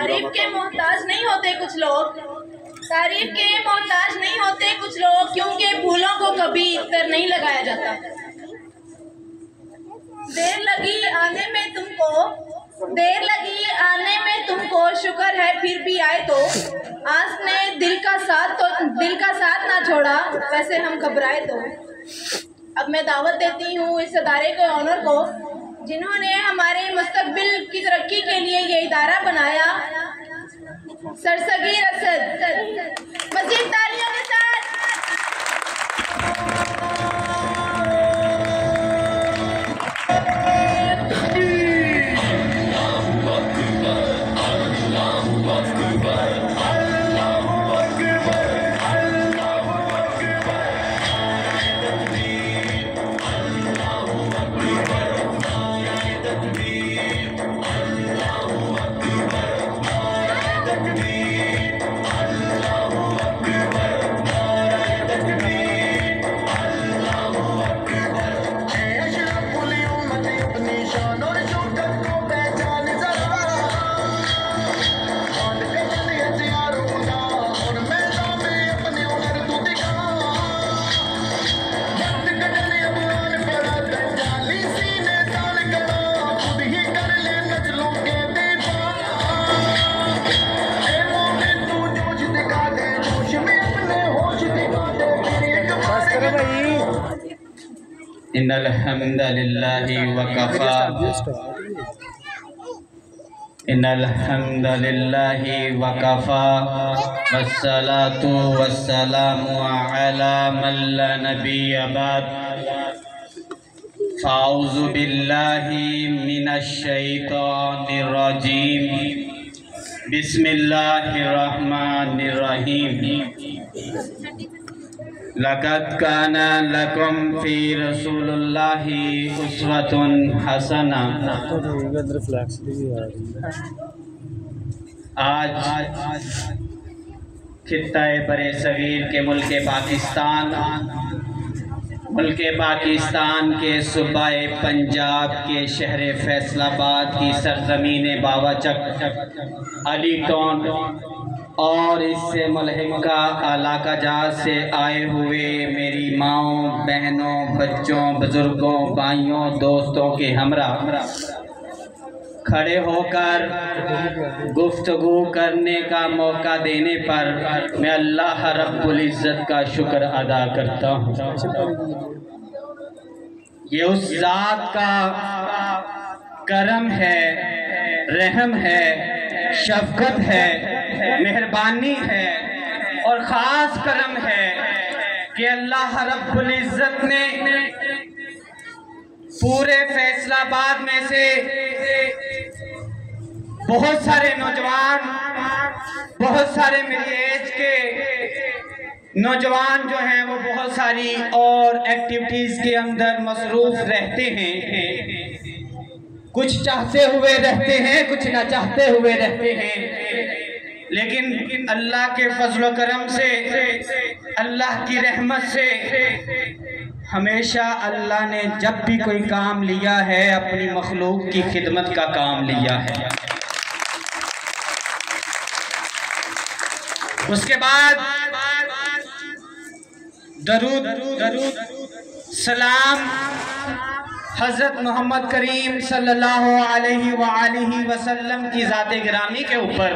तारीफ के मोहताज नहीं होते कुछ लोग, तारीफ के मोहताज नहीं होते कुछ लोग, क्योंकि फूलों को कभी इत्र नहीं लगाया जाता। देर लगी आने में तुमको शुक्र है फिर भी आए तो। आस ने दिल का साथ ना छोड़ा, वैसे हम घबराए तो। अब मैं दावत देती हूँ इस इदारे के ऑनर को, जिन्होंने हमारे मुस्तकबिल की तरक्की के लिए ये इदारा बनाया, सरसगीर असद। मज़ीद तालियों के साथ। इन्नल हम्दलिल्लाहि वकफ़ा वस्सलातु वस्सलामु अला मन ला नबिय्य बाद। फ़ाऊज़ु बिल्लाहि मिनश शैतानिर रजीम। बिस्मिल्लाहिर रहमानिर रहीम। लक़द काना लकुम फ़ी रसूलिल्लाहि उस्वतुन हसना। आज खित्ता-ए बरे सगीर के मुल्क पाकिस्तान के सूबाए पंजाब के शहर फैसलाबाद की सरजमीन बावाचक अली टाउन और इससे मुल्हिका इलाका जात से आए हुए मेरी माओं, बहनों, बच्चों, बुजुर्गों, भाइयों, दोस्तों के हमरा खड़े होकर गुफ्तगू करने का मौका देने पर मैं अल्लाह रब्बुल इज़्ज़त का शुक्र अदा करता हूँ। ये उस ज़ात का करम है, रहम है, शफ़क़त है, मेहरबानी है और ख़ास करम है कि अल्लाह रब्बुल इज़्ज़त ने पूरे फैसलाबाद में से बहुत सारे नौजवान, बहुत सारे मेरी एज के नौजवान जो हैं वो बहुत सारी और एक्टिविटीज़ के अंदर मसरूफ़ रहते हैं। कुछ चाहते हुए रहते हैं, कुछ ना चाहते हुए रहते हैं, लेकिन अल्लाह के फजल व करम से, अल्लाह की रहमत से हमेशा अल्लाह ने जब भी कोई काम लिया है अपनी मखलूक की खिदमत का काम लिया है। उसके बाद दरूद सलाम हज़रत मोहम्मद करीम सल्लल्लाहु अलैहि वसल्लम की ज़ात गिरामी के ऊपर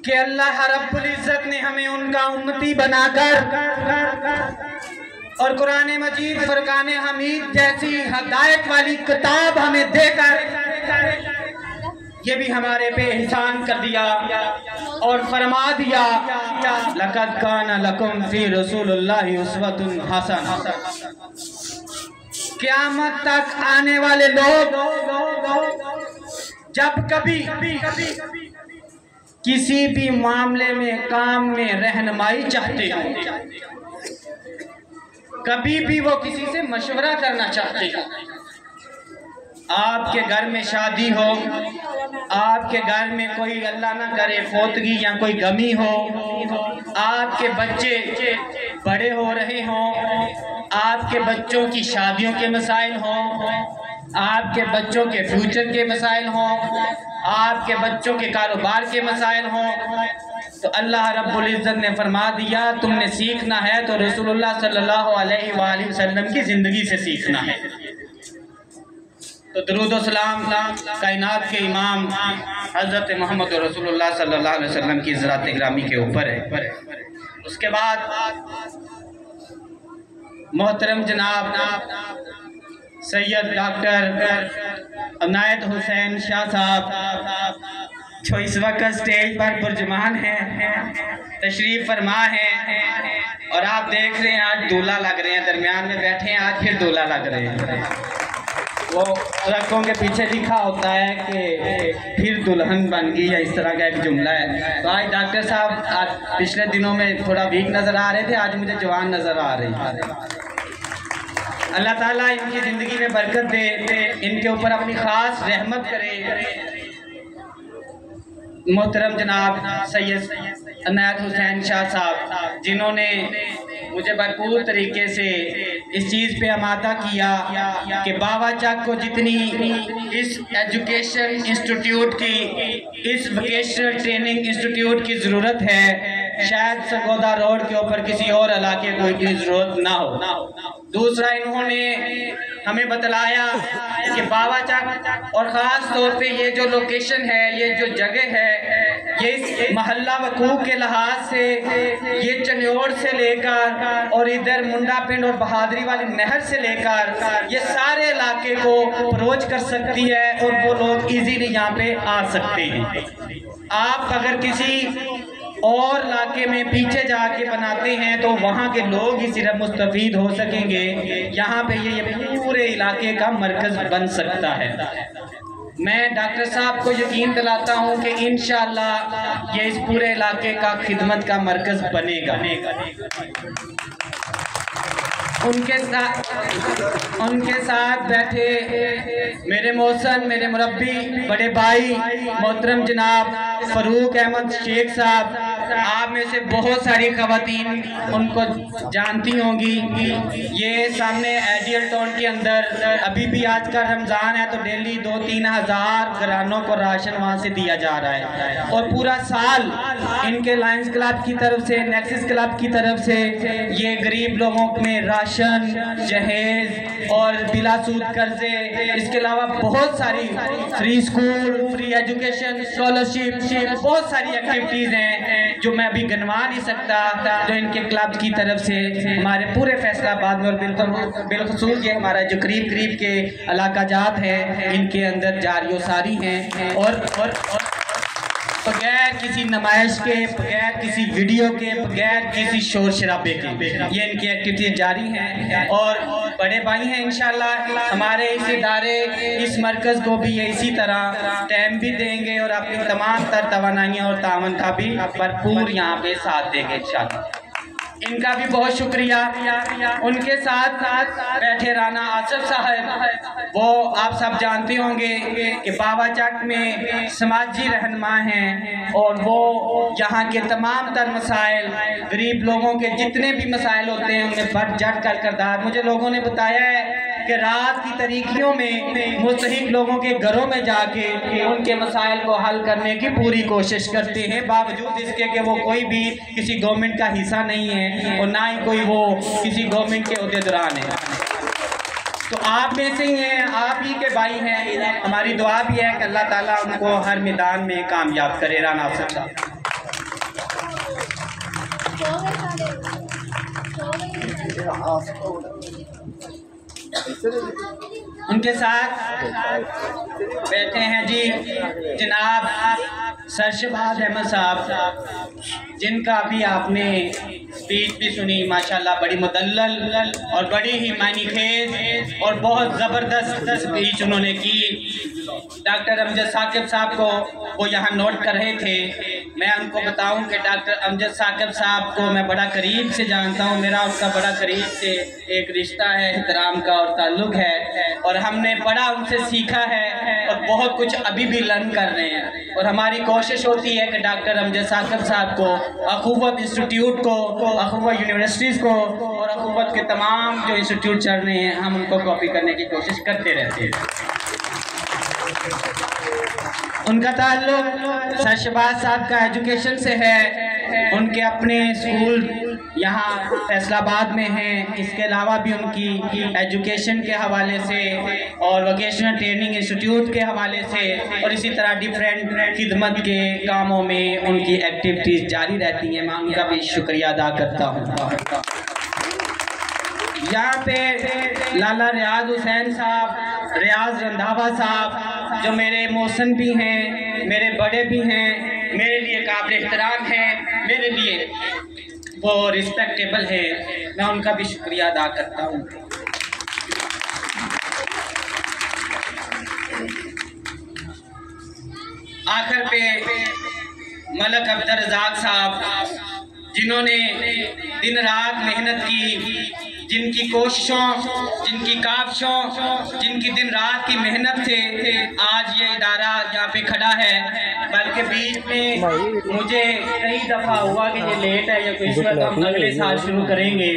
कि अल्लाह रब्बुल इज़्ज़त ने हमें उनका उम्मती बनाकर और कुरान मजीद फुरकान हमीद जैसी हदायत वाली किताब हमें देकर ये भी हमारे पे एहसान कर दिया और फरमा दिया, लक़द काना लकुम फ़ी रसूलिल्लाहि उस्वतुन हसना। क़यामत तक आने वाले लोग जब कभी किसी भी मामले में, काम में रहनुमाई चाहते हो, कभी भी वो किसी से मशवरा करना चाहते हो, आपके घर में शादी हो, आपके घर में कोई अल्लाह ना करे फोतगी या कोई गमी हो, आपके बच्चे बड़े हो रहे हों, आपके बच्चों की शादियों के मसाइल हों, आपके बच्चों के फ्यूचर के मसाइल हों, आपके बच्चों के कारोबार के मसाइल हों, तो अल्लाह रब्बुल इज़्ज़त ने फरमा दिया तुमने सीखना है तो रसूलुल्लाह सल्लल्लाहु अलैहि वसल्लम की ज़िंदगी से सीखना है। तो दरूद व सलाम कायनात के इमाम हज़रत मोहम्मद रसूलुल्लाह सल्लल्लाहु अलैहि वसल्लम की ज़रात गिरामी के ऊपर है। उसके बाद मोहतरम जनाब सैयद डॉक्टर अनायत हुसैन शाह साहब जो इस वक्त स्टेज पर पुरजमान हैं, तशरीफ़ फरमा हैं, और आप देख रहे हैं आज दूल्हा लग रहे हैं, दरमियान में बैठे हैं, आज फिर दूल्हा लग रहे हैं। वो ट्रकों के पीछे लिखा होता है कि फिर दुल्हन बन गई, या इस तरह का एक जुमला है। तो आज डॉक्टर साहब आज पिछले दिनों में थोड़ा वीक नज़र आ रहे थे, आज मुझे जवान नज़र आ रही है। अल्लाह ताला इनकी ज़िंदगी में बरकत दे, इनके ऊपर अपनी ख़ास रहमत करे। मोहतरम जनाब सैयद अनायत हुसैन शाह साहब जिन्होंने मुझे भरपूर तरीके से इस चीज़ पे आमादा किया कि बाबा चक को जितनी इस एजुकेशन इंस्टीट्यूट की, इस वोकेशनल ट्रेनिंग इंस्टीट्यूट की ज़रूरत है, शायद सरगोदा रोड के ऊपर किसी और इलाके को इतनी ज़रूरत ना हो। दूसरा, इन्होंने हमें बतलाया कि बाबा चक और ख़ास तौर पे ये जो लोकेशन है, ये जो जगह है, ये इस महल्ला वकूफ़ के लिहाज से ये चन्योड़ से लेकर और इधर मुंडा पिंड और बहादुरी वाली नहर से लेकर ये सारे इलाके को अप्रोच कर सकती है और वो लोग इजीली यहाँ पे आ सकते हैं। आप अगर किसी और इलाके में पीछे जाके बनाते हैं तो वहाँ के लोग ही सिर्फ मुस्तफ़ीद हो सकेंगे, यहाँ पे ये पूरे इलाके का मरकज़ बन सकता है। मैं डॉक्टर साहब को यकीन दिलाता हूँ कि इंशाअल्लाह ये इस पूरे इलाके का खिदमत का मरकज़ बनेगा। उनके साथ बैठे मेरे मौसन, मेरे मुरब्बी, बड़े भाई मोहतरम जनाब फ़रूक अहमद शेख साहब, आप में से बहुत सारी ख़वातीन उनको जानती होंगी। ये सामने आइडियल टाउन के अंदर अभी भी आज का रमज़ान है तो डेली 2-3 हज़ार घरानों को राशन वहाँ से दिया जा रहा है, और पूरा साल इनके लायंस क्लब की तरफ से, नेक्सस क्लब की तरफ से ये गरीब लोगों में राशन, जहेज और बिलासूद कर्जे, इसके अलावा बहुत सारी free school, free education, scholarship, बहुत सारी एक्टिविटीज़ हैं जो मैं अभी गिनवा नहीं सकता, जो इनके क्लब की तरफ से हमारे पूरे फैसलाबाद में और बिलखुसूस ये हमारा जो करीब करीब के इलाका जात है इनके अंदर जारी सारी हैं, और बगैर किसी नुमाइश के, बगैर किसी वीडियो के, बगैर किसी शोर शराबे के ये इनकी एक्टिविटीज जारी हैं। और बड़े भाई हैं इंशाल्लाह हमारे इस इदारे, इस मरकज़ को भी ये इसी तरह टाइम भी देंगे और अपनी तमाम तर तवानाइयाँ और तावन का भी भरपूर यहाँ पे साथ देंगे इंशाल्लाह। इनका भी बहुत शुक्रिया। उनके साथ बैठे राना आसिफ साहब, वो आप सब जानते होंगे कि बाबा चक में समाजी रहनुमा हैं और वो यहाँ के तमाम तर मसाइल, गरीब लोगों के जितने भी मसाइल होते हैं उनमें बढ़ चढ़ कर किरदार। मुझे लोगों ने बताया है कि रात की तरीकियों में मुस्तहिक लोगों के घरों में जाके उनके मसाइल को हल करने की पूरी कोशिश करते हैं, बावजूद इसके कि वो कोई भी किसी गवर्नमेंट का हिस्सा नहीं है और ना ही कोई वो किसी गवर्नमेंट के अहदेदार है। तो आप में से ही हैं, आप ही के भाई हैं। हमारी दुआ भी है कि अल्लाह ताला उनको हर मैदान में कामयाब करे। राना साहब उनके साथ बैठे हैं जी जनाब सरशबाज अहमद साहब, जिनका भी आपने स्पीच भी सुनी, माशाल्लाह बड़ी मुदल्लल और बड़ी ही मायनेखेज और बहुत ज़बरदस्त स्पीच उन्होंने की। डॉक्टर अमजद साकिब साहब को वो यहाँ नोट कर रहे थे मैं उनको बताऊं कि डॉक्टर अमजद साकिब साहब को मैं बड़ा करीब से जानता हूं, मेरा उनका बड़ा करीब से एक रिश्ता है, एहतराम का और ताल्लुक़ है, और हमने बड़ा उनसे सीखा है और बहुत कुछ अभी भी लर्न कर रहे हैं। और हमारी कोशिश होती है कि डॉक्टर अमजद साकिब साहब को, अखुवत इंस्टीट्यूट को, अखुवत यूनिवर्सिटीज़ को और अखुवत के तमाम जो इंस्टीट्यूट चल रहे हैं, हम उनको कॉपी करने की कोशिश करते रहते हैं। उनका ताल्लुक सर शहबाज साहब का एजुकेशन से है। उनके अपने स्कूल यहाँ फैसलाबाद में हैं। इसके अलावा भी उनकी एजुकेशन के हवाले से और वोकेशनल ट्रेनिंग इंस्टीट्यूट के हवाले से और इसी तरह डिफरेंट खिदमत के कामों में उनकी एक्टिविटीज़ जारी रहती हैं। मैं उनका भी शुक्रिया अदा करता हूँ। यहाँ पे लाला रियाज हुसैन साहब, रियाज रंधावा साहब जो मेरे मौसन भी हैं, मेरे बड़े भी हैं, मेरे लिए काबिल एहतराम हैं, मेरे लिए वो रिस्पेक्टेबल है, मैं उनका भी शुक्रिया अदा करता हूँ। आखिर पे मलक अब्दुल रज़ाक साहब जिन्होंने दिन रात मेहनत की, जिनकी कोशिशों, जिनकी काविशों, जिनकी दिन रात की मेहनत से आज ये इदारा यहाँ पे खड़ा है। बल्कि बीच में मुझे कई दफ़ा हुआ कि ये लेट है या कुछ वक्त हम अगले साल शुरू करेंगे,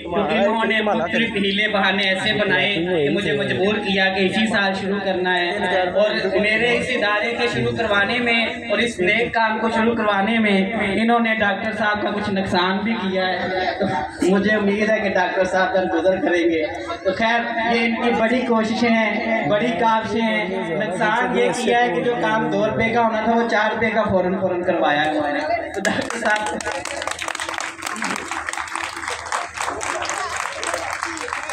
क्योंकि उन्होंने मुख्तलिफ हीले बहाने ऐसे बनाए कि मुझे मजबूर किया कि इसी साल शुरू करना है। और मेरे इस इदारे के शुरू करवाने में और इस नेक काम को शुरू करवाने में इन्होंने डॉक्टर साहब का कुछ नुकसान भी किया है। तो मुझे उम्मीद है कि डॉक्टर साहब गुजर करेंगे। तो खैर, ये इनकी बड़ी कोशिशें हैं, बड़ी काविशें हैं। नुकसान ये किया है कि जो काम 2 रुपये का होना था वो 4 रुपये का फौरन करवाया है उन्होंने। तो डॉक्टर साहब,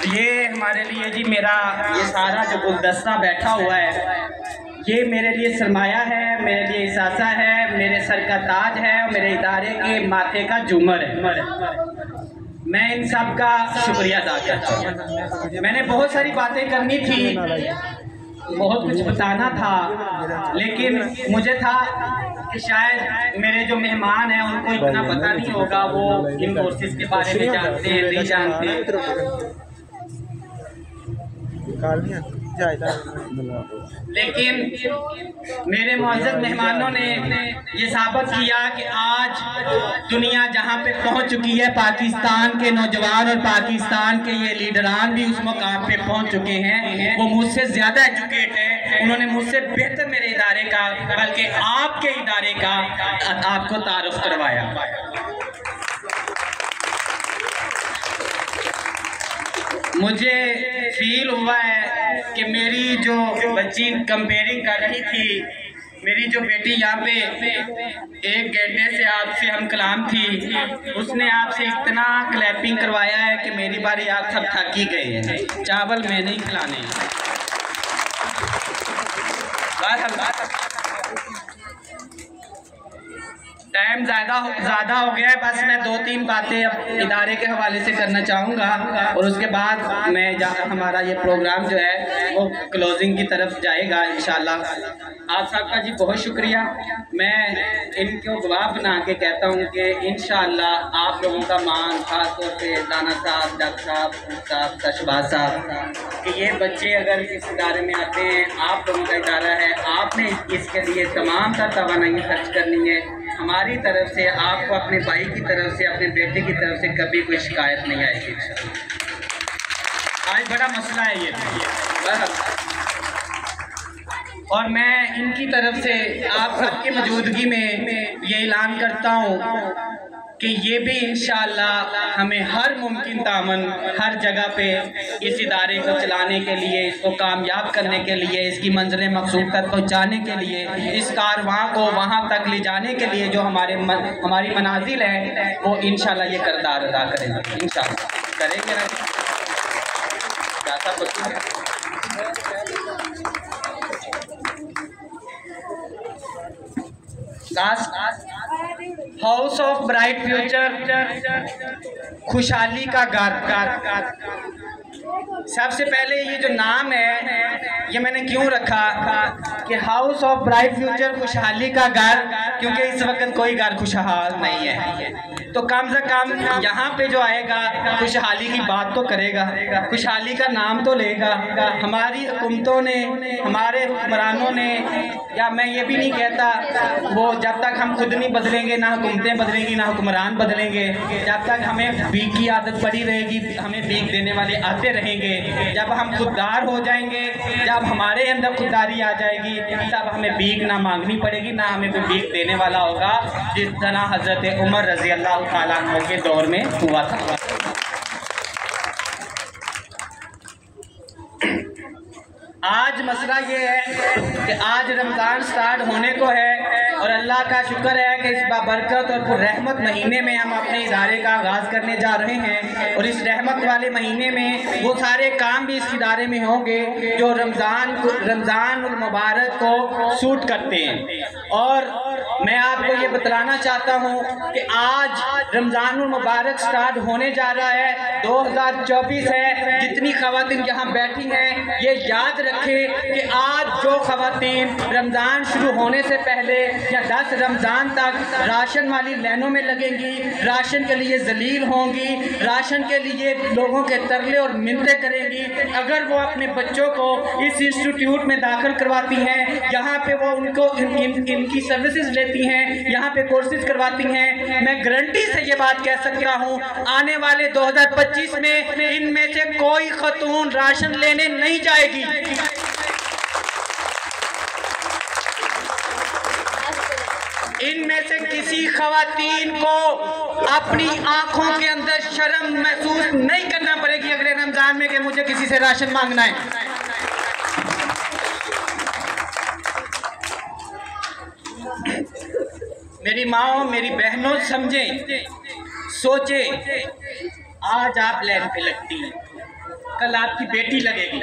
ये हमारे लिए जी, मेरा ये सारा जो गुलदस्ता बैठा हुआ है, ये मेरे लिए सरमाया है, मेरे लिए एहसासा है, मेरे सर का ताज है और मेरे इदारे के माथे का झूमर है। मैं इन सब का शुक्रिया अदा करता हूँ। मैंने बहुत सारी बातें करनी थी, बहुत कुछ बताना था, लेकिन मुझे था कि शायद मेरे जो मेहमान हैं उनको इतना पता नहीं होगा, वो इन कोर्सेज के बारे में जानते हैं नहीं जानते। लेकिन मेरे मुअज़्ज़ज़ मेहमानों ने ये साबित किया कि आज दुनिया जहाँ पे पहुँच चुकी है, पाकिस्तान के नौजवान और पाकिस्तान के ये लीडरान भी उस मुकाम पे पहुँच चुके हैं। वो मुझसे ज़्यादा एजुकेट है, उन्होंने मुझसे बेहतर मेरे इदारे का, बल्कि आपके इदारे का आपको तारुफ करवाया। मुझे फील हुआ है कि मेरी जो बच्ची कंपेयरिंग कर रही थी, मेरी जो बेटी यहाँ पे 1 घंटे से आपसे हम कलाम थी, उसने आपसे इतना क्लैपिंग करवाया है कि मेरी बारी आप सब थक ही गए हैं। चावल मैं नहीं खिलाने। टाइम ज़्यादा हो गया है, बस मैं 2-3 बातें अब इदारे के हवाले से करना चाहूँगा और उसके बाद मैं हमारा ये प्रोग्राम जो है वो क्लोजिंग की तरफ जाएगा इंशाल्लाह। आप सबका जी बहुत शुक्रिया। मैं इनको गवाह बना के कहता हूँ कि इंशाल्लाह आप लोगों का मान, खास तौर से राना साहब, डॉक्टर साहब, शहबाज साहब, कि ये बच्चे अगर इस इदारे में आते हैं, आप लोगों का इदारा है, आपने इसके लिए तमाम तवानाई खर्च करनी है। हमारी तरफ से आपको अपने भाई की तरफ से, अपने बेटे की तरफ से कभी कोई शिकायत नहीं आएगी। आज बड़ा मसला है ये, और मैं इनकी तरफ से आप सबकी मौजूदगी में ये ऐलान करता हूँ कि ये भी इंशाअल्लाह हमें हर मुमकिन तामन हर जगह पे इस इदारे को चलाने के लिए, इसको कामयाब करने के लिए, इसकी मंजिल मकसूद तक पहुँचाने के लिए, इस कारवां को वहाँ तक ले जाने के लिए जो हमारी मनाजिल है, वो इंशाअल्लाह ये किरदार अदा करेंगे। इंशाअल्लाह करेंगे ना? हाउस ऑफ ब्राइट फ्यूचर, खुशहाली का घर। सबसे पहले ये जो नाम है ये मैंने क्यों रखा कि हाउस ऑफ ब्राइट फ्यूचर खुशहाली का घर, क्योंकि इस वक्त कोई घर खुशहाल नहीं है। तो कम से कम यहाँ पे जो आएगा खुशहाली की बात तो करेगा, खुशहाली का नाम तो लेगा। हमारी हुकूमतों ने, हमारे हुक्मरानों ने, या मैं ये भी नहीं कहता, वो जब तक हम खुद नहीं बदलेंगे ना हुकूमतें बदलेंगी ना हुक्मरान बदलेंगे। जब तक हमें भीख की आदत पड़ी रहेगी, हमें भीख देने वाले आते रहेंगे। जब हम खुददार हो जाएंगे, जब हमारे अंदर खुददारी आ जाएगी, तब हमें भीख ना मांगनी पड़ेगी ना हमें कोई भीख देने वाला होगा, जिस तरह हज़रत उमर रज़ी अल्लाह ताला अन्हु के दौर में हुआ था। आज मसला ये है कि आज रमज़ान स्टार्ट होने को है और अल्लाह का शुक्र है कि इस बाबरकत और रहमत महीने में हम अपने इदारे का आगाज़ करने जा रहे हैं। और इस रहमत वाले महीने में वो सारे काम भी इस इदारे में होंगे जो रमज़ान मुबारक को सूट करते हैं। और मैं आपको ये बतलाना चाहता हूँ कि आज रमज़ान मुबारक स्टार्ट होने जा रहा है, 2024 है। जितनी ख़वातीन यहाँ बैठी हैं ये याद रखें कि आज जो ख़वातीन रमज़ान शुरू होने से पहले या 10 रमज़ान तक राशन वाली लाइनों में लगेंगी, राशन के लिए जलील होंगी, राशन के लिए लोगों के तरले और मिन्नतें करेंगी, अगर वो अपने बच्चों को इस इंस्टीट्यूट में दाखिल करवाती हैं, यहाँ पे वो उनको इनकी सर्विसेज लेती हैं, यहाँ पे कोर्सेज करवाती हैं, मैं गारंटी से ये बात कह सकता हूँ आने वाले 2025 में इनमें से कोई खतून राशन लेने नहीं जाएगी। इनमें से किसी खवातीन को अपनी आंखों के अंदर शर्म महसूस नहीं करना पड़ेगी अगले रमजान में कि मुझे किसी से राशन मांगना है। मेरी माओ, मेरी बहनों, समझें, सोचें, आज आप लाइन पे लगती हैं, कल आपकी बेटी लगेगी,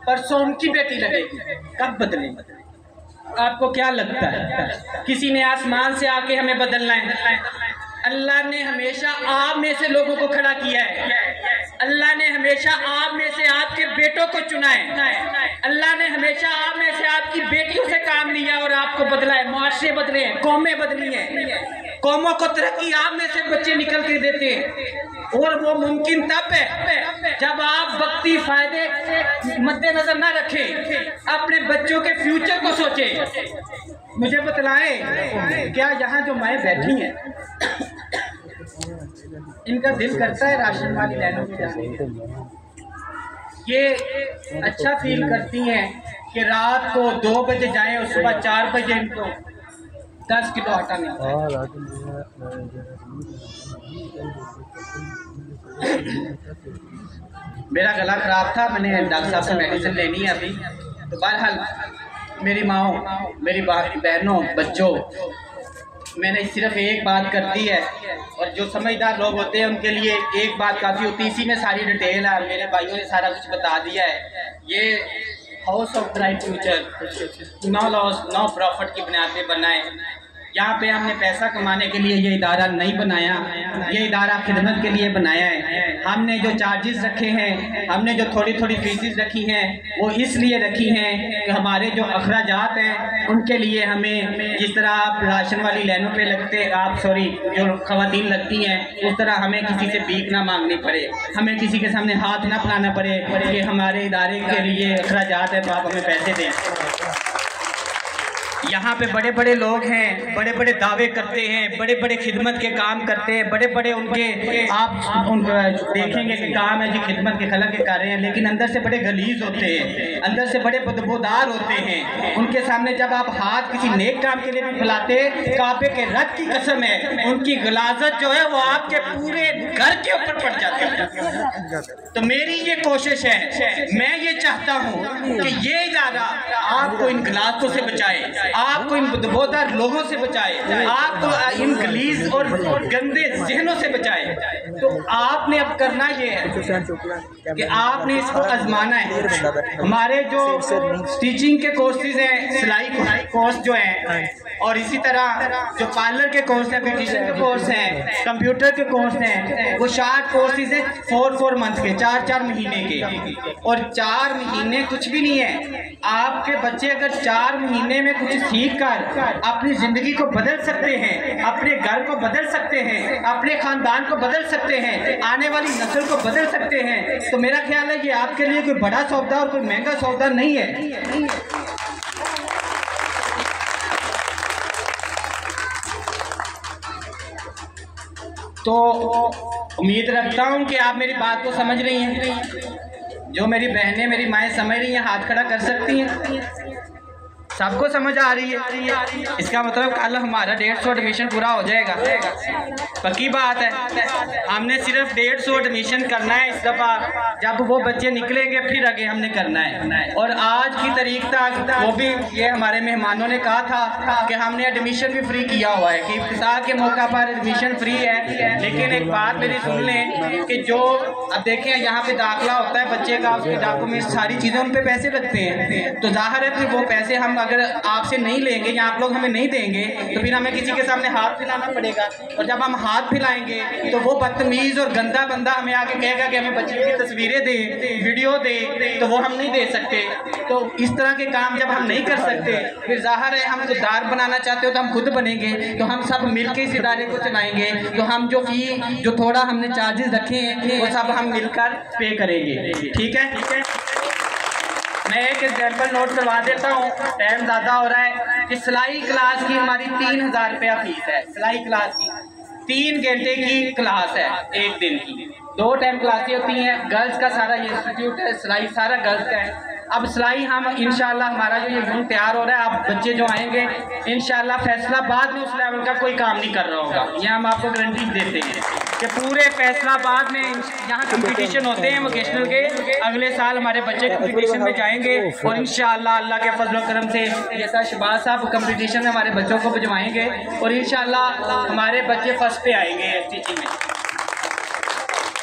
परसों उनकी बेटी लगेगी, कब बदलेंगे? आपको क्या लगता है किसी ने आसमान से आके हमें बदलना है? अल्लाह ने हमेशा आप में से लोगों को खड़ा किया है। अल्लाह ने हमेशा आप में से आपके बेटों को चुना है। अल्लाह ने हमेशा आप में से आपकी बेटियों से काम लिया और आपको बदला है। मुआशरे बदले हैं, कौमें बदली हैं। कौमों को तरक्की आप में से बच्चे निकल के देते हैं और वो मुमकिन तब है जब आप वक्ती फायदे मद्देनजर ना रखें, अपने बच्चों के फ्यूचर को सोचें। मुझे बतलाएं, क्या यहाँ जो माएँ बैठी हैं इनका दिल करता है राशन वाली लाइनों में जाने? ये अच्छा फील करती हैं कि रात को 2 बजे जाएं और सुबह 4 बजे इनको 10 किलो आटा मिलता है। मेरा गला खराब था, मैंने डॉक्टर साहब से मेडिसिन लेनी है अभी। तो बहरहाल मेरी माओ, मेरी बहनों, बच्चों, मैंने सिर्फ एक बात कर दी है और जो समझदार लोग होते हैं उनके लिए एक बात काफ़ी होती है। इसी में सारी डिटेल है, मेरे भाइयों ने सारा कुछ बता दिया है। ये house of bright future no loss no profit की बुनियाद पे बना है। यहाँ पे हमने पैसा कमाने के लिए ये इदारा नहीं बनाया, ये इदारा खिदमत के लिए बनाया है। हमने जो चार्जेस रखे हैं, हमने जो थोड़ी थोड़ी फीसेस रखी हैं, वो इसलिए रखी हैं कि हमारे जो अखराजात हैं उनके लिए हमें, जिस तरह आप राशन वाली लाइनों पे लगते जो खवातीन लगती हैं, उस तरह हमें किसी से भीख ना मांगनी पड़े, हमें किसी के सामने हाथ ना फैलाना पड़े कि हमारे इदारे के लिए अखराजात है तो आप हमें पैसे दें। यहाँ पे बड़े बड़े लोग हैं, बड़े बड़े दावे करते हैं, बड़े बड़े खिदमत के काम करते हैं, बड़े बड़े उनके आप देखेंगे कि काम है जो खिदमत के खला के कर रहे हैं, लेकिन अंदर से बड़े गलीज होते हैं, अंदर से बड़े बदबूदार होते हैं। उनके सामने जब आप हाथ किसी नेक काम के लिए भी फैलाते, काबे के रब की कसम है उनकी गलाजत जो है वो आपके पूरे घर के ऊपर पड़ जाती है। तो मेरी ये कोशिश है, मैं ये चाहता हूँ कि ये इदारा आपको इन गलाजतों से बचाए, आपको इन बदबूदार लोगों से बचाए, आपको इन गलीज और गंदे जहनों से बचाए। तो आपने अब करना ये है कि आपने इसको आजमाना है। हमारे जो स्टिचिंग के कोर्सेज हैं, सिलाई कोर्स जो हैं, और इसी तरह जो पार्लर के कोर्स हैं, ब्यूटिशियन के कोर्स हैं, कंप्यूटर के कोर्स हैं, वो शार्ट कोर्सेज हैं 4 मंथ के, 4 महीने के। और 4 महीने कुछ भी नहीं है। आपके बच्चे अगर 4 महीने में कुछ सीख कर अपनी ज़िंदगी को बदल सकते हैं, अपने घर को बदल सकते हैं, अपने ख़ानदान को बदल सकते हैं, आने वाली नस्ल को बदल सकते हैं, तो मेरा ख्याल है ये आपके लिए कोई बड़ा सौदा और कोई महंगा सौदा नहीं है। तो उम्मीद रखता हूँ कि आप मेरी बात को समझ रही हैं। जो मेरी बहनें, मेरी माएँ समझ रही हैं, हाथ खड़ा कर सकती हैं। सबको समझ आ रही है? इसका मतलब कल हमारा 150 एडमिशन पूरा हो जाएगा। पक्की बात है। हमने सिर्फ 150 एडमिशन करना है इस दफ़ा। जब वो बच्चे निकलेंगे फिर आगे हमने करना है। और आज की तारीख तक वो भी ये हमारे मेहमानों ने कहा था कि हमने एडमिशन भी फ्री किया हुआ है, कि इफ्तिताह के मौका पर एडमिशन फ्री है। लेकिन एक बात मेरी सुन लें कि जो अब देखें यहाँ पे दाखिला होता है बच्चे का, उसके डॉक्यूमेंट सारी चीज़ें उन पे पैसे लगते हैं। तो जाहिर है कि वो पैसे हम अगर आपसे नहीं लेंगे या आप लोग हमें नहीं देंगे तो फिर हमें किसी के सामने हाथ फैलाना पड़ेगा। और जब हम हाथ फैलाएंगे तो वो बदतमीज़ और गंदा बंदा हमें आके कहेगा कि हमें बच्चियों की तस्वीरें दे, वीडियो दे, तो वो हम नहीं दे सकते। तो इस तरह के काम जब हम नहीं कर सकते, फिर जाहिर है हम खुददार बनाना चाहते हो तो हम खुद बनेंगे। तो हम सब मिलकर इस इदारे को चलाएंगे। तो हम जो फी जो थोड़ा हमने चार्जेस रखे हैं वो सब हम मिलकर पे करेंगे। ठीक है। मैं एक एग्जाम्पल नोट करवा देता हूँ, टाइम ज़्यादा हो रहा है। कि सिलाई क्लास की हमारी 3000 रुपया फीस है। सिलाई क्लास की 3 घंटे की क्लास है, एक दिन की। 2 टाइम क्लासें होती हैं। गर्ल्स का सारा ये इंस्टीट्यूट है, सिलाई सारा गर्ल्स का है। अब सिलाई हम इंशाल्लाह हमारा जो ये यूनिट तैयार हो रहा है, आप बच्चे जो आएंगे इंशाल्लाह फैसलाबाद में उस लेवल का कोई काम नहीं कर रहा होगा। ये हम आपको गारंटी देते हैं कि पूरे फैसलाबाद में यहाँ कंपटीशन होते हैं वोकेशनल के। अगले साल हमारे बच्चे कंपटीशन में जाएंगे और इंशाल्लाह अल्लाह के फजल व करम से जैसा शहबाज साहब कंपटीशन में हमारे बच्चों को भिजवाएंगे और इंशाल्लाह हमारे बच्चे फर्स्ट पे आएंगे टीचिंग में।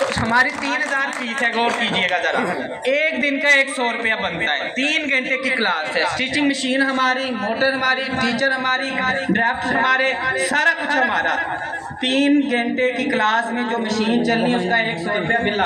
तो हमारी 3000 फीस है, गौर कीजिएगा ज़रा। एक दिन का 100 रुपया बनता है। 3 घंटे की क्लास है। स्टिचिंग मशीन हमारी, मोटर हमारी, टीचर हमारी, ड्राफ्ट हमारे, सारा कुछ हमारा। 3 घंटे की क्लास में जो मशीन चलनी है उसका 100 रुपया बिल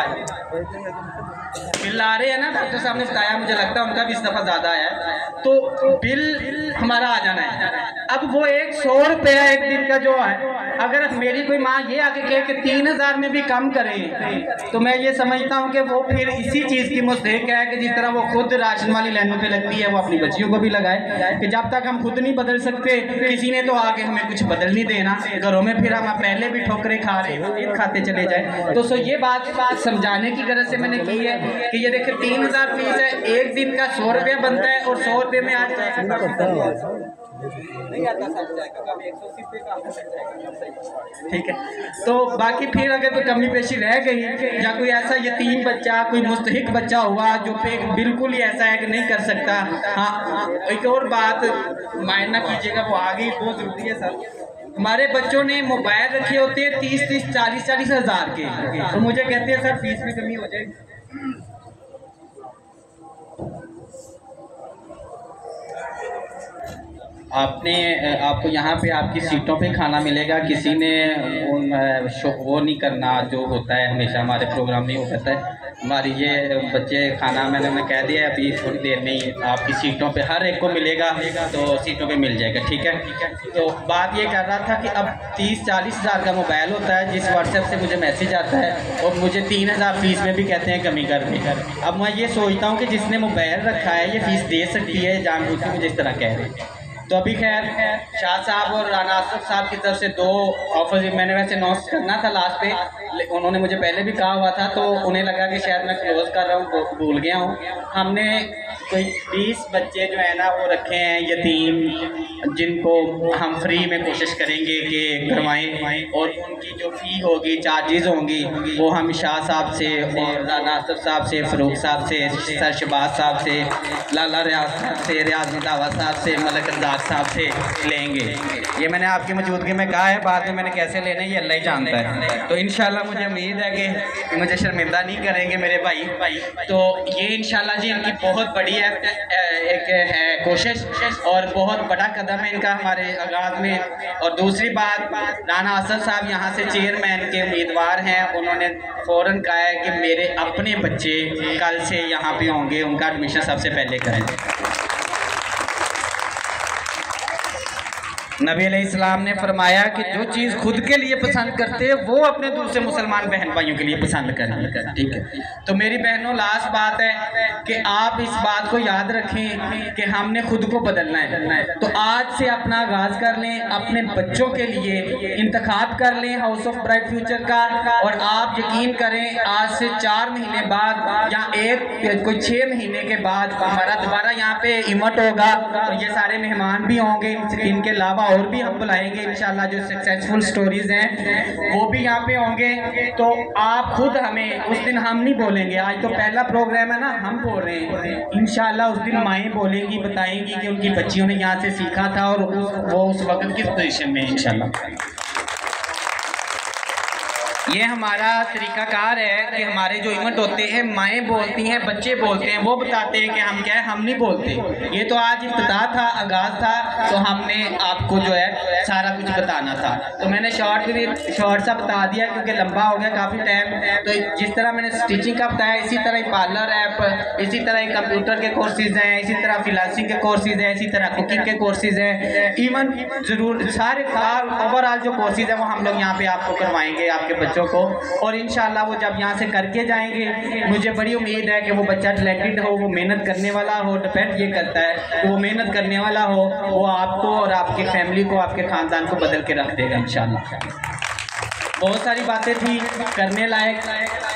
आ रहे हैं ना। डॉक्टर साहब ने बताया, मुझे लगता है उनका भी इस दफ़ा ज़्यादा है। तो बिल हमारा आ जाना है। अब वो 100 रुपया एक दिन का जो है, अगर मेरी कोई माँ ये आके कहे कि 3000 में भी कम करें, तो मैं ये समझता हूँ कि वो फिर इसी चीज़ की मुस्तहिक है कि जिस तरह वो खुद राशन वाली लाइनों पे लगती है, वो अपनी बच्चियों को भी लगाए। कि जब तक हम खुद नहीं बदल सकते, किसी ने तो आगे हमें कुछ बदल नहीं देना। घरों में फिर हम पहले भी ठोकरें खा रहे हैं, खाते चले जाए। तो ये बात समझाने की गरज से मैंने की है कि ये देखिए 3000 फीस है, एक दिन का 100 रुपया बनता है और 100 रुपये में आज नहीं आता कभी 180 का। ठीक है। तो बाकी फिर अगर कोई कमी पेशी रह गई या कोई ऐसा यतीम बच्चा, कोई मुस्तहिक बच्चा हुआ जो पे बिल्कुल ही ऐसा है कि नहीं कर सकता, हाँ एक और बात मायना कीजिएगा, वो आ गई, बहुत ज़रूरी है सर। हमारे बच्चों ने मोबाइल रखे होते हैं 30-30, 40-40 हज़ार के, तो मुझे कहते हैं सर फीस में कमी हो जाएगी। आपको यहाँ पे आपकी सीटों पे खाना मिलेगा। किसी ने वो नहीं करना जो होता है हमेशा हमारे प्रोग्राम में वो कहता है हमारी ये बच्चे खाना मैंने कह दिया अभी थोड़ी देर में ही आपकी सीटों पे हर एक को मिलेगा, तो सीटों पे मिल जाएगा। ठीक है। तो बात ये कर रहा था कि अब 30-40 हज़ार का मोबाइल होता है, जिस व्हाट्सएप से मुझे मैसेज आता है और मुझे 3000 फीस में भी कहते हैं कमी कर दे। अब मैं ये सोचता हूँ कि जिसने मोबाइल रखा है ये फ़ीस दे सकती है, जानबूझ के मुझे इस तरह कह रहे हैं। तो अभी खैर शाह साहब और राना आसफ साहब की तरफ से 2 ऑफर मैंने वैसे अनाउंस करना था लास्ट पे, उन्होंने मुझे पहले भी कहा हुआ था, तो उन्हें लगा कि शायद मैं क्लोज़ कर रहा हूँ, भूल गया हूँ। हमने कोई 20 बच्चे जो है ना वो रखे हैं यतीम, जिनको हम फ्री में कोशिश करेंगे कि करवाएं, और उनकी जो फ़ी होगी, चार्जेस होंगी, वो हम शाह साहब से और राना असफ साहब से, फ़रूक साहब से, सर शहबाज साहब से, लाला रियाज साहब से, रियाज मुदावा साहब से, मलक रज़ाक साहब से लेंगे। ये मैंने आपकी मौजूदगी में कहा है, बाद में मैंने कैसे लेने ये अल्लाह ही जानता है। तो इंशाल्लाह मुझे उम्मीद है कि मुझे शर्मिंदा नहीं करेंगे मेरे भाई। तो ये इंशाल्लाह जी इनकी बहुत बड़ी एक है कोशिश और बहुत बड़ा कदम है इनका हमारे आगाज़ में। और दूसरी बात, राना असद साहब यहाँ से चेयरमैन के उम्मीदवार हैं, उन्होंने फ़ौरन कहा है कि मेरे अपने बच्चे कल से यहाँ पे होंगे, उनका एडमिशन सबसे पहले करें। नबी अलैहिस्सलाम ने फरमाया कि जो चीज़ खुद के लिए पसंद करते हैं वो अपने दूसरे मुसलमान बहन भाइयों के लिए पसंद करें, ठीक है। तो मेरी बहनों, लास्ट बात है कि आप इस बात को याद रखें कि हमने खुद को बदलना है। तो आज से अपना आगाज़ कर लें, अपने बच्चों के लिए इंतखाब कर लें हाउस ऑफ ब्राइट फ्यूचर का। और आप यकीन करें, आज से 4 महीने बाद या कोई 6 महीने के बाद हमारा दोबारा यहाँ पे इवेंट होगा, तो ये सारे मेहमान भी होंगे, इनके अलावा और भी हम बुलाएंगे इंशाल्लाह। जो सक्सेसफुल स्टोरीज हैं वो भी यहाँ पे होंगे। तो आप खुद हमें उस दिन, हम नहीं बोलेंगे, आज तो पहला प्रोग्राम है ना, हम बोल रहे हैं, इंशाल्लाह उस दिन माएँ बोलेंगी, बताएंगी कि उनकी बच्चियों ने यहाँ से सीखा था और वो उस वक्त किस पोजीशन में है इंशाल्लाह। ये हमारा तरीकाकार है कि हमारे जो इवेंट होते हैं माएँ बोलती हैं, बच्चे बोलते हैं, वो बताते हैं कि हम क्या है, हम नहीं बोलते। ये तो आज इब्तिदा था, आगाज़ था, तो हमने आपको जो है सारा कुछ बताना था। तो मैंने शॉर्ट सा बता दिया क्योंकि लंबा हो गया काफ़ी टाइम। तो जिस तरह मैंने स्टिचिंग का बताया, इसी तरह ही पार्लर ऐप, इसी तरह कंप्यूटर के कोर्सेज़ हैं, इसी तरह फ्रीलांसिंग के कोर्सेज़ हैं, इसी तरह कुकिंग के कोर्सेज़ हैं। इवन ज़रूर सारे ओवरऑल जो कोर्सेज़ हैं वो हम लोग यहाँ पर आपको करवाएँगे आपके बच्चों को। और इंशाल्लाह वो जब यहाँ से करके जाएंगे, मुझे बड़ी उम्मीद है कि वो बच्चा टैलेंटेड हो, वो मेहनत करने वाला हो। डिपेंड ये करता है कि वो मेहनत करने वाला हो, वो आपको और आपकी फैमिली को, आपके ख़ानदान को बदल के रख देगा इंशाल्लाह। बहुत सारी बातें थी करने लायक,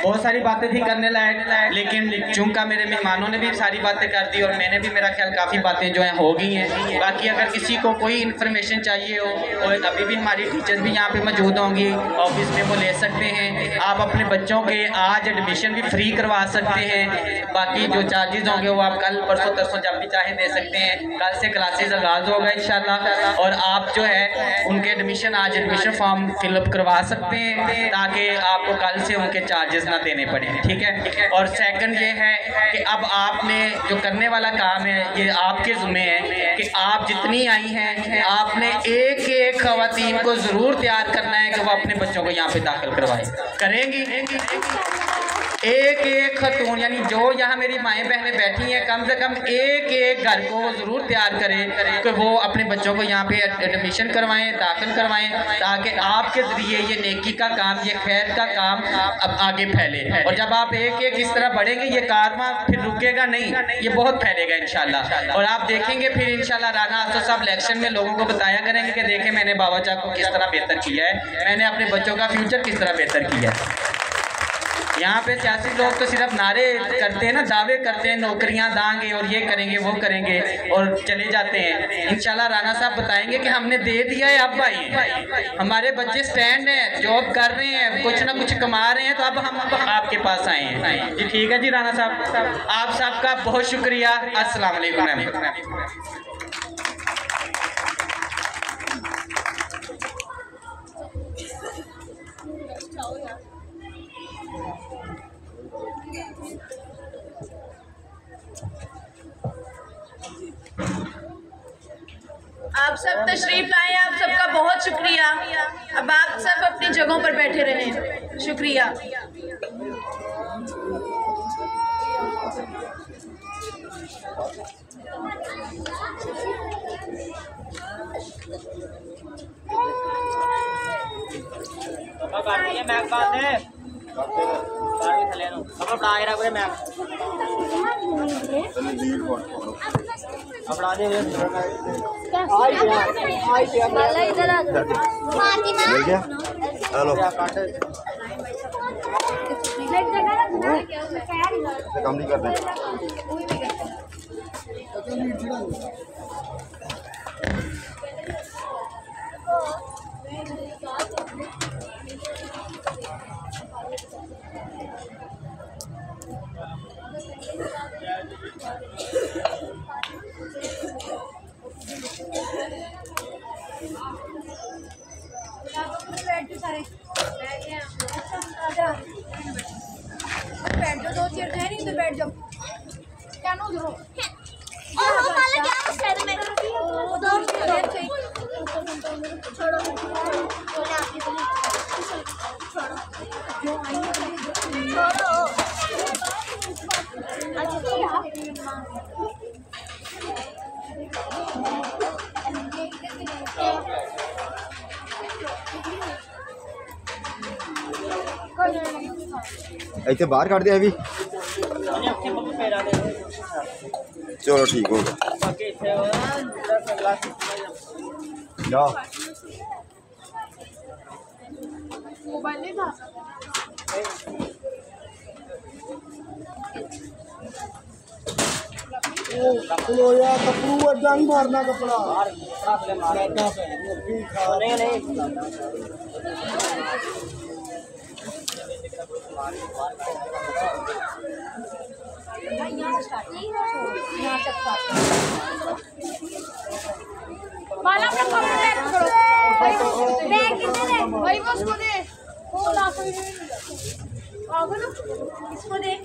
बहुत सारी बातें थी करने लायक, लेकिन चूंकि मेरे मेहमानों ने भी सारी बातें कर दी और मैंने भी, मेरा ख्याल काफ़ी बातें जो हैं हो गई हैं। बाकी अगर किसी को कोई इन्फॉर्मेशन चाहिए हो, और अभी भी हमारी टीचर्स भी यहाँ पे मौजूद होंगी ऑफिस में, वो ले सकते हैं। आप अपने बच्चों के आज एडमिशन भी फ्री करवा सकते हैं। बाकी जो चार्जेस होंगे वो आप कल परसों तरसों जब भी चाहे दे सकते हैं। कल से क्लासेस आगाज़ होगा इंशाल्लाह, और आप जो है उनके एडमिशन आज एडमिशन फॉर्म फिलअप करवा सकते हैं ताकि आपको कल से उनके चार्जेस ना देने पड़े, ठीक है। और सेकंड ये है कि अब आपने जो करने वाला काम है ये आपके ज़िम्मे है कि आप जितनी आई हैं आपने एक एक ख़वातीन को ज़रूर तैयार करना है कि वो अपने बच्चों को यहाँ पे दाखिल करवाएं। करेंगी एक एक खतून, यानी जो यहाँ मेरी माएँ बहनें बैठी हैं, कम से कम एक एक घर को वो ज़रूर तैयार करें कि वो अपने बच्चों को यहाँ पे एडमिशन करवाएं, दाखिल करवाएं, ताकि आपके ज़रिए ये नेकी का काम, ये खैर का काम अब आगे फैले। और जब आप एक एक इस तरह बढ़ेंगे, ये कारवां फिर रुकेगा नहीं, ये बहुत फैलेगा इंशाल्लाह। और आप देखेंगे फिर इंशाल्लाह राना असद साहब इलेक्शन में लोगों को बताया करेंगे कि देखें मैंने बाबा चाक को किस तरह बेहतर किया है, मैंने अपने बच्चों का फ्यूचर किस तरह बेहतर किया है। यहाँ पे सियासी लोग तो सिर्फ नारे करते हैं ना, दावे करते हैं, नौकरियाँ देंगे और ये करेंगे वो करेंगे और चले जाते हैं। इंशाल्लाह राना साहब बताएंगे कि हमने दे दिया है, अब आइए, हमारे बच्चे स्टैंड हैं, जॉब कर रहे हैं, कुछ ना कुछ कमा रहे हैं, तो अब हम आपके पास आए हैं जी। ठीक है जी राना साहब, आप सबका बहुत शुक्रिया। अस्सलाम वालेकुम। आप सब तशरीफ लाए, आप सबका बहुत शुक्रिया। अब आप सब अपनी जगहों पर बैठे रहें, शुक्रिया। काम नहीं करते। बैठ जाओ, 2 चेयर है नहीं तो बैठ जाओ। क्या नो उधर ਇੱਥੇ ਬਾਹਰ ਕੱਢਦੇ ਆ ਵੀ। ਚਲੋ ਠੀਕ ਹੋ ਗਿਆ ਜਾ मोबाइल नहीं था। कपड़ो यार कपड़ू अड्डा नहीं मारना कपड़ा माला अपना कपड़ा पैक करो। बैग कितने दे? भाई वो उसको दे। वो ला सकते हैं। आओगे ना? इसको दे।